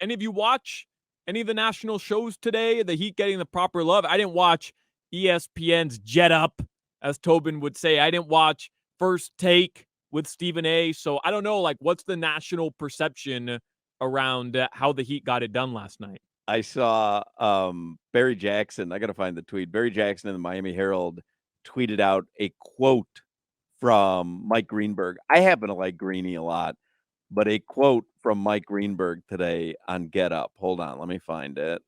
any of you watch any of the national shows today? The Heat getting the proper love? I didn't watch ESPN's Jet Up, as Tobin would say. I didn't watch First Take with Stephen A. So I don't know, like, what's the national perception around how the Heat got it done last night? I saw Barry Jackson. I got to find the tweet. Barry Jackson in the Miami Herald tweeted out a quote from Mike Greenberg. I happen to like Greeny a lot, but a quote from Mike Greenberg today on Get Up. Hold on. Let me find it.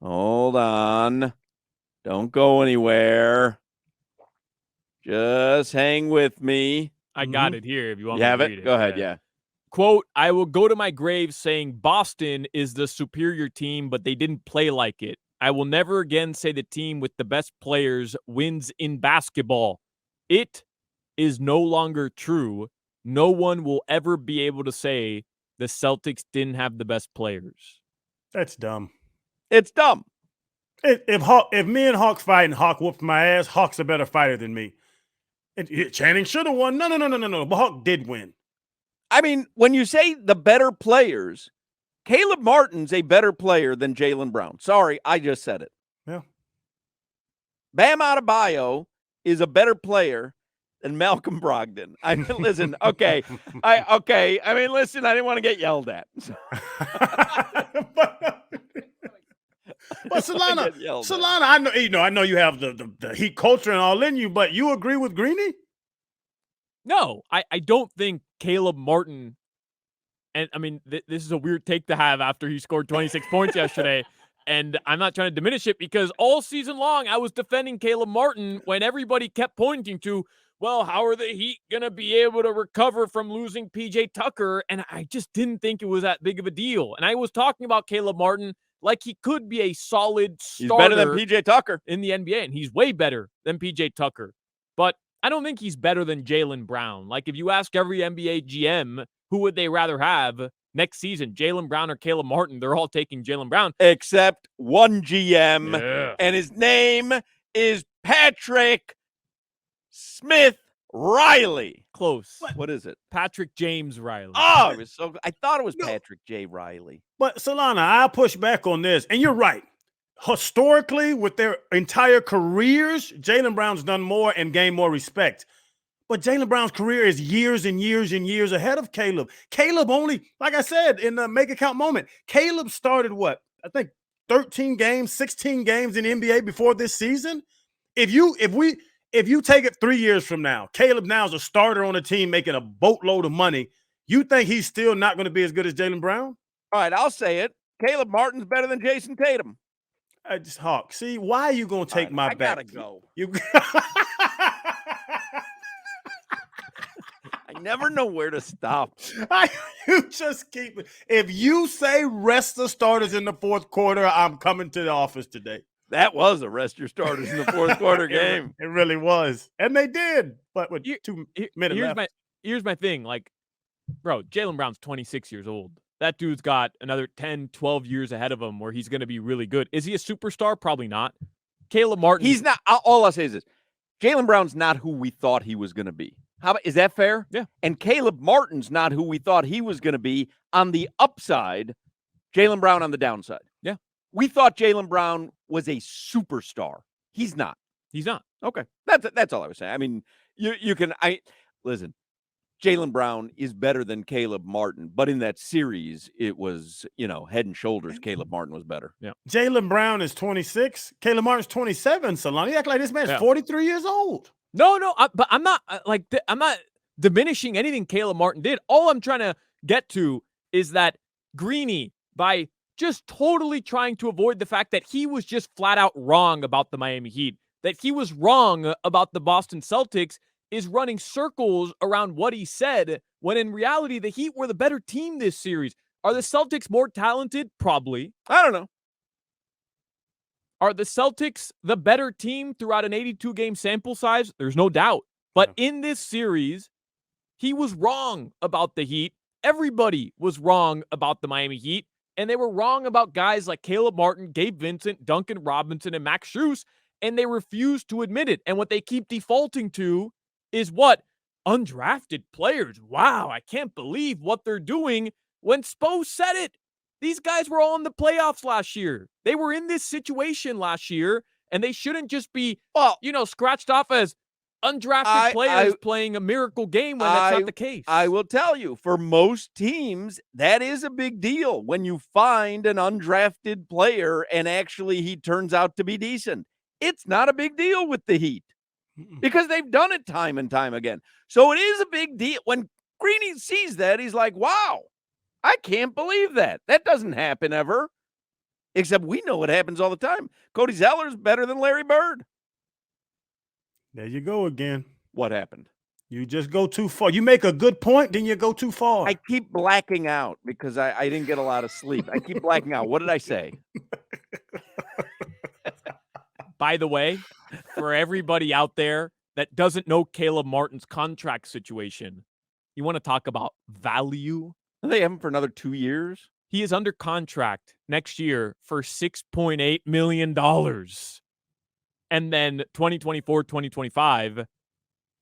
Hold on. Don't go anywhere. Just hang with me. I got it here if you want You me have to it? read it. Go ahead, yeah. Quote, I will go to my grave saying Boston is the superior team, but they didn't play like it. I will never again say the team with the best players wins in basketball. It is no longer true. No one will ever be able to say the Celtics didn't have the best players. That's dumb. It's dumb. If me and Hawk fight and Hawk whooped my ass, Hawk's a better fighter than me. Channing should have won. No. But Hawk did win. I mean, when you say the better players, Caleb Martin's a better player than Jalen Brown. Sorry, I just said it. Yeah. Bam Adebayo is a better player than Malcolm Brogdon. I mean, listen, okay. I mean, listen, I didn't want to get yelled at. But Solana, I know you have the Heat culture and all in you, but you agree with Greeny? No, I don't think Caleb Martin, and I mean, this is a weird take to have after he scored 26 points yesterday, and I'm not trying to diminish it because all season long I was defending Caleb Martin when everybody kept pointing to, well, how are the Heat going to be able to recover from losing PJ Tucker? And I just didn't think it was that big of a deal. And I was talking about Caleb Martin like he could be a solid starter. He's better than PJ Tucker in the NBA, and he's way better than PJ Tucker. But I don't think he's better than Jalen Brown. Like, if you ask every NBA GM, who would they rather have next season, Jalen Brown or Caleb Martin? They're all taking Jalen Brown. Except one GM, and his name is Patrick Smith Riley. Close. What is it? Patrick James Riley. Oh, I thought it was Patrick J. Riley. But Solana, I'll push back on this, and you're right. Historically, with their entire careers, Jalen Brown's done more and gained more respect. But Jalen Brown's career is years and years and years ahead of Caleb. Caleb only, like I said, in the make it count moment, Caleb started what? I think 13 games, 16 games in the NBA before this season. If you take it 3 years from now, Caleb now is a starter on a team making a boatload of money. You think he's still not going to be as good as Jalen Brown? All right, I'll say it. Caleb Martin's better than Jason Tatum. Hawk, see, why are you going to take my back? I gotta go. I never know where to stop. You just keep it. If you say rest the starters in the fourth quarter, I'm coming to the office today. That was a rest your starters in the fourth quarter game. It really was. And they did. But with 2 minutes left. Here's my thing. Like, bro, Jalen Brown's 26 years old. That dude's got another 10, 12 years ahead of him where he's going to be really good. Is he a superstar? Probably not. Caleb Martin. He's not. All I'll say is this. Jalen Brown's not who we thought he was going to be. Is that fair? Yeah. And Caleb Martin's not who we thought he was going to be on the upside. Jalen Brown on the downside. Yeah. We thought Jalen Brown was a superstar. He's not. He's not. Okay. That's all I was saying. I mean, you can listen. Jalen Brown is better than Caleb Martin, but in that series, it was, head and shoulders. Caleb Martin was better. Yeah. Jalen Brown is 26. Caleb Martin's 27. Solana, you act like this man's 43 years old. No, but I'm not I'm not diminishing anything Caleb Martin did. All I'm trying to get to is that Greeny, by just totally trying to avoid the fact that he was just flat out wrong about the Miami Heat, that he was wrong about the Boston Celtics, is running circles around what he said, when in reality, the Heat were the better team this series. Are the Celtics more talented? Probably. I don't know. Are the Celtics the better team throughout an 82-game sample size? There's no doubt. But in this series, he was wrong about the Heat. Everybody was wrong about the Miami Heat. And they were wrong about guys like Caleb Martin, Gabe Vincent, Duncan Robinson, and Max Strus. And they refuse to admit it. And what they keep defaulting to is what? Undrafted players. Wow, I can't believe what they're doing, when Spo said it. These guys were all in the playoffs last year. They were in this situation last year, and they shouldn't just be, scratched off as undrafted players playing a miracle game when that's not the case. I will tell you, for most teams, that is a big deal when you find an undrafted player and actually he turns out to be decent. It's not a big deal with the Heat because they've done it time and time again. So it is a big deal. When Greeny sees that, he's like, wow, I can't believe that. That doesn't happen ever. Except we know what happens all the time. Cody Zeller's better than Larry Bird. There you go again. What happened? You just go too far. You make a good point, then you go too far. I keep blacking out because I didn't get a lot of sleep. I keep blacking out. What did I say? By the way, for everybody out there that doesn't know Caleb Martin's contract situation, you want to talk about value? They have him for another 2 years. He is under contract next year for $6.8 million. And then 2024, 2025,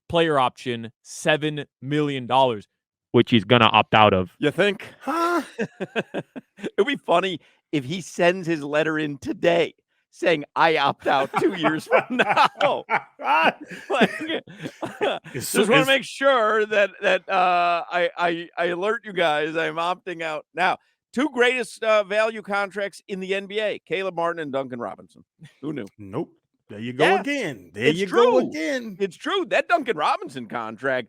player option, $7 million, which he's going to opt out of. You think? Huh? It'd be funny if he sends his letter in today saying, I opt out 2 years from now. Just want to make sure that I alert you guys I'm opting out. Now, two greatest value contracts in the NBA, Caleb Martin and Duncan Robinson. Who knew? Nope. There you go again. There you go again. It's true. That Duncan Robinson contract,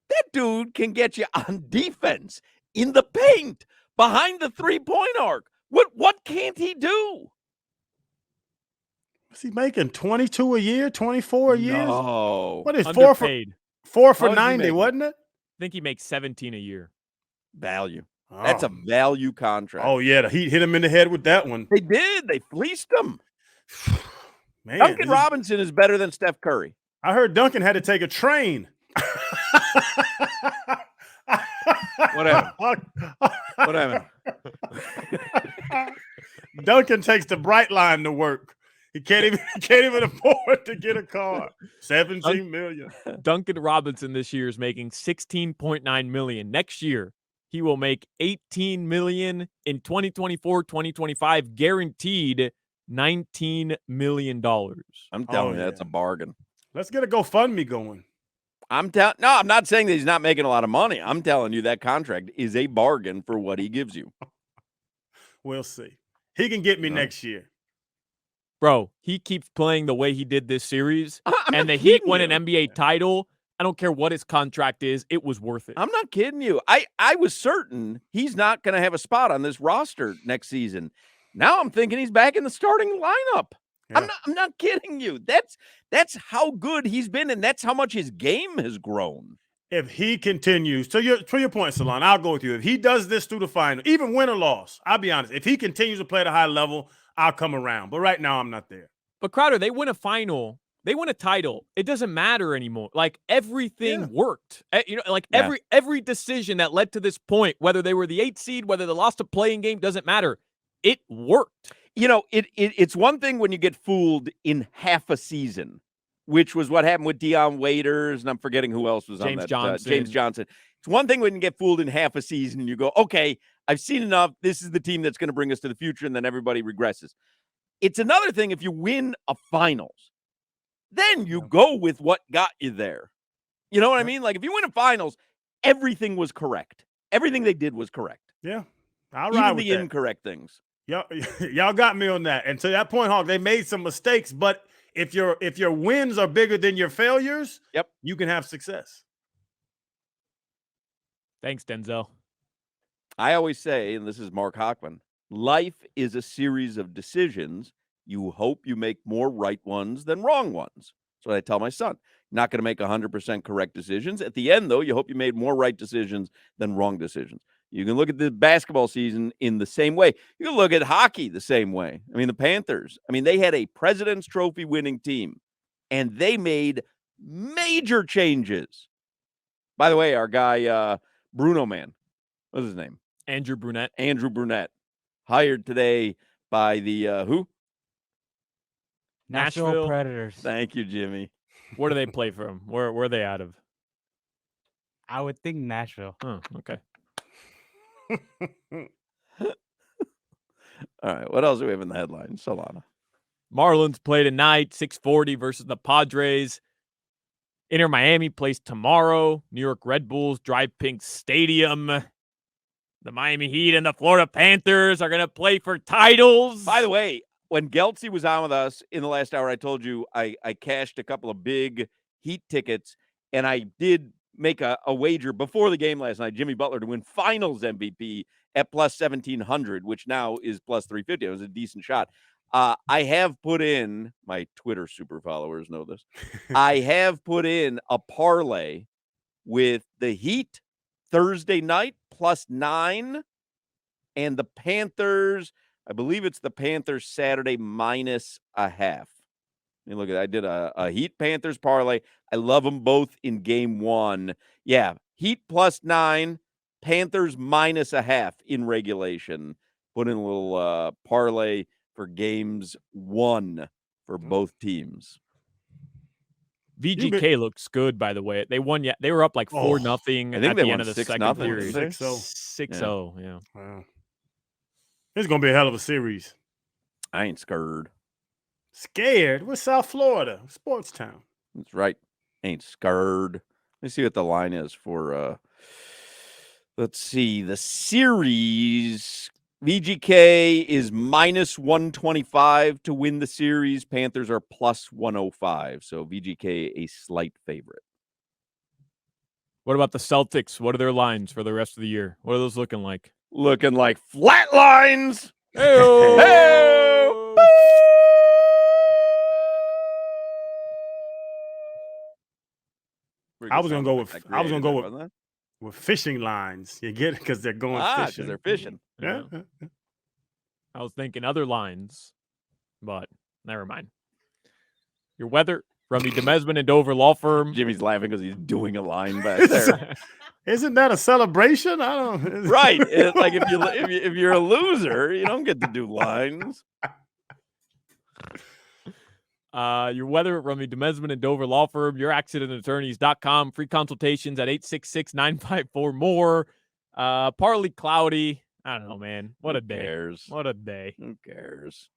that dude can get you on defense, in the paint, behind the three-point arc. What can't he do? Is he making 22 a year, 24 a year? No. What is Underpaid. 4 for 90, wasn't it? I think he makes 17 a year. Value. That's a value contract. Oh, yeah. The Heat hit him in the head with that one. They did. They fleeced him. Man, Duncan Robinson is better than Steph Curry. I heard Duncan had to take a train. Whatever. Whatever. Duncan takes the Bright Line to work. He can't even afford to get a car. 17 million. Duncan Robinson this year is making $16.9 million. Next year, he will make $18 million in 2024, 2025, guaranteed $19 million. I'm telling you, that's a bargain. Let's get a GoFundMe going. I'm not saying that he's not making a lot of money. I'm telling you that contract is a bargain for what he gives you. We'll see. He can get me next year. Bro, he keeps playing the way he did this series, and the Heat won an NBA title. I don't care what his contract is. It was worth it. I'm not kidding you. I was certain he's not going to have a spot on this roster next season. Now I'm thinking he's back in the starting lineup. Yeah. I'm not kidding you. That's how good he's been, and that's how much his game has grown. If he continues, to your point, Salon, I'll go with you. If he does this through the final, even win or loss, I'll be honest. If he continues to play at a high level, I'll come around. But right now, I'm not there. But Crowder, they win a final. They win a title. It doesn't matter anymore. Like everything worked. Every decision that led to this point, whether they were the 8th seed, whether they lost a playing game, doesn't matter. It worked. It's one thing when you get fooled in half a season, which was what happened with Deion Waiters, and I'm forgetting who else was on that. James Johnson. It's one thing when you get fooled in half a season and you go, okay, I've seen enough. This is the team that's going to bring us to the future, and then everybody regresses. It's another thing if you win a finals. Then you go with what got you there. You know what I mean? Like, if you win a finals, everything was correct. Everything they did was correct. Yeah. I'll ride with that. Even the incorrect things. Y'all got me on that. And to that point, Hawk, they made some mistakes, but if your wins are bigger than your failures, you can have success. Thanks, Denzel. I always say, and this is Mark Hochman, life is a series of decisions. You hope you make more right ones than wrong ones. That's what I tell my son. You're not going to make 100% correct decisions. At the end, though, you hope you made more right decisions than wrong decisions. You can look at the basketball season in the same way. You can look at hockey the same way. I mean, the Panthers, they had a President's Trophy winning team, and they made major changes. By the way, our guy, Bruno Man, what's his name? Andrew Brunette. Andrew Brunette, hired today by the who? Nashville Predators. Thank you, Jimmy. Where do they play from? Where are they out of? I would think Nashville. Oh, okay. All right. What else do we have in the headline? Solana. Marlins play tonight, 6:40 versus the Padres. Inter Miami plays tomorrow. New York Red Bulls drive Pink Stadium. The Miami Heat and the Florida Panthers are going to play for titles. By the way, when Geltzy was on with us in the last hour, I told you I cashed a couple of big Heat tickets, and I did make a wager before the game last night, Jimmy Butler to win Finals MVP at plus 1,700, which now is plus 350. It was a decent shot. I have put in, my Twitter super followers know this, I have put in a parlay with the Heat Thursday night plus 9 and the Panthers, I believe it's the Panthers Saturday minus a half. I mean, look at that. I did a Heat Panthers parlay. I love them both in game 1. Yeah, Heat plus 9, Panthers minus a half in regulation. Put in a little parlay for games 1 for both teams. VGK looks good, by the way. They won. Yeah, they were up like 4-0 at the end of the second period. 6-0. Yeah. Wow. It's gonna be a hell of a series. I ain't scared. Scared? We're South Florida, sports town. That's right. Ain't scared. Let me see what the line is for. Let's see the series. VGK is minus 125 to win the series. Panthers are plus 105. So VGK a slight favorite. What about the Celtics? What are their lines for the rest of the year? What are those looking like? Looking like flat lines. Hey-o! Hey-o! I was gonna go with fishing lines. You get it because they're going fishing. Because they're fishing. Yeah. I was thinking other lines, but never mind. Your weather from the Demesman and Dover Law Firm. Jimmy's laughing because he's doing a line back there. Isn't that a celebration? I don't. Right. Like if you're a loser, you don't get to do lines. Your weather from the Demesman and Dover Law Firm, youraccidentattorneys.com. Free consultations at 866-954-MORE. Partly cloudy. I don't know, man. What a day. Who cares? What a day. Who cares?